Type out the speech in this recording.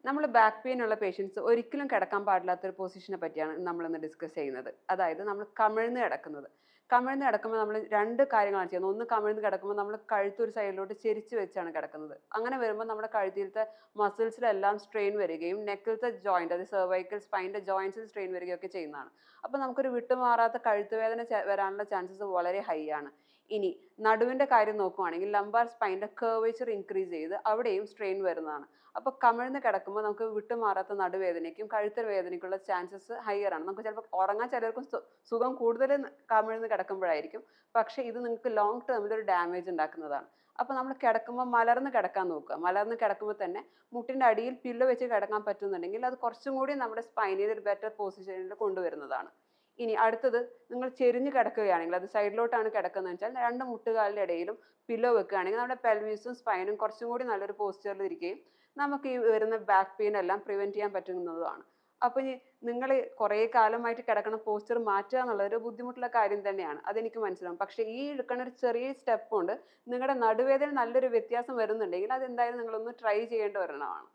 നമ്മൾ back pain ഉള്ള patients ഒരിക്കലും കിടക്കാൻ പാടില്ലാത്ത ഒരു പൊസിഷനെ പറ്റിയാണ് നമ്മൾ ഇന്ന് ഡിസ്കസ് ചെയ്യുന്നത്. അതായത് നമ്മൾ കമിഴ്ന്ന് കിടക്കുന്നത്. കമിഴ്ന്ന് കിടക്കുമ്പോൾ നമ്മൾ രണ്ട് കാര്യങ്ങളാണ് ചെയ്യുന്നത്. ഒന്ന്, കമിഴ്ന്ന് കിടക്കുമ്പോൾ നമ്മൾ കഴുത്ത് ഒരു സൈഡിലോട്ട് ചെരിച്ച് വെച്ചാണ് കിടക്കുന്നത്. അങ്ങനെ വരുമ്പോൾ നമ്മുടെ കഴുത്തിലത്തെ മസിൽസിലെല്ലാം സ്ട്രെയിൻ വരികയും നെക്കിലത്തെ ജോയിന്റ്, അത് സെർവൈക്കൽ സ്പൈൻ്റെ ജോയിൻസിൽ സ്ട്രെയിൻ വരികയൊക്കെ ചെയ്യുന്നതാണ്. അപ്പോൾ നമുക്കൊരു വിട്ടുമാറാത്ത കഴുത്ത് വേദന വരാനുള്ള ചാൻസസ് വളരെ ഹൈ ആണ്. ഇനി നടുവിൻ്റെ കാര്യം നോക്കുവാണെങ്കിൽ ലംബാർ സ്പൈൻ്റെ കർവേച്ചർ ഇൻക്രീസ് ചെയ്ത് അവിടെയും സ്ട്രെയിൻ വരുന്നതാണ്. അപ്പോൾ കമിഴ്ന്ന് കിടക്കുമ്പോൾ നമുക്ക് വിട്ടുമാറാത്ത നടുവേദനയ്ക്കും കഴുത്തൽ വേദനയ്ക്കുള്ള ചാൻസസ് ഹയർ ആണ്. നമുക്ക് ചിലപ്പോൾ ഉറങ്ങാൻ ചിലർക്കും സുഖം കൂടുതൽ കമിഴ്ന്ന് കിടക്കുമ്പോഴായിരിക്കും. പക്ഷേ ഇത് നിങ്ങൾക്ക് ലോങ് ടേമിൽ ഒരു ഡാമേജ് ഉണ്ടാക്കുന്നതാണ്. അപ്പോൾ നമ്മൾ കിടക്കുമ്പോൾ മലർന്ന് കിടക്കാൻ നോക്കുക. മലർന്ന് കിടക്കുമ്പോൾ തന്നെ മുട്ടിൻ്റെ അടിയിൽ പില്ലോ വെച്ച് കിടക്കാൻ പറ്റുന്നുണ്ടെങ്കിൽ അത് കുറച്ചും കൂടി നമ്മുടെ സ്പൈനിൽ ഒരു ബെറ്റർ പൊസിഷനിൽ കൊണ്ടുവരുന്നതാണ്. ഇനി അടുത്തത്, നിങ്ങൾ ചെരിഞ്ഞ് കിടക്കുകയാണെങ്കിൽ, അത് സൈഡിലോട്ടാണ് കിടക്കുന്നത് വെച്ചാൽ രണ്ട് മുട്ടുകാലിൻ്റെ ഇടയിലും പില്ലോ വെക്കുകയാണെങ്കിൽ നമ്മുടെ പെൽവീസും സ്പൈനും കുറച്ചും കൂടി നല്ലൊരു പോസ്ചറിൽ ഇരിക്കുകയും നമുക്ക് ഈ വരുന്ന ബാക്ക് പെയിൻ എല്ലാം പ്രിവെൻറ്റ് ചെയ്യാൻ പറ്റുന്നതുമാണ്. അപ്പോൾ ഇനി നിങ്ങൾ കുറേ കാലമായിട്ട് കിടക്കണ പോസ്ചർ മാറ്റുക എന്നുള്ളത് ഒരു ബുദ്ധിമുട്ടുള്ള കാര്യം തന്നെയാണ്, അതെനിക്ക് മനസ്സിലാവും. പക്ഷേ ഈ എടുക്കുന്ന ഒരു ചെറിയ സ്റ്റെപ്പ് കൊണ്ട് നിങ്ങളുടെ നടുവേദന നല്ലൊരു വ്യത്യാസം വരുന്നുണ്ടെങ്കിൽ അതെന്തായാലും നിങ്ങളൊന്ന് ട്രൈ ചെയ്യേണ്ട ഒരെണ്ണമാണ്.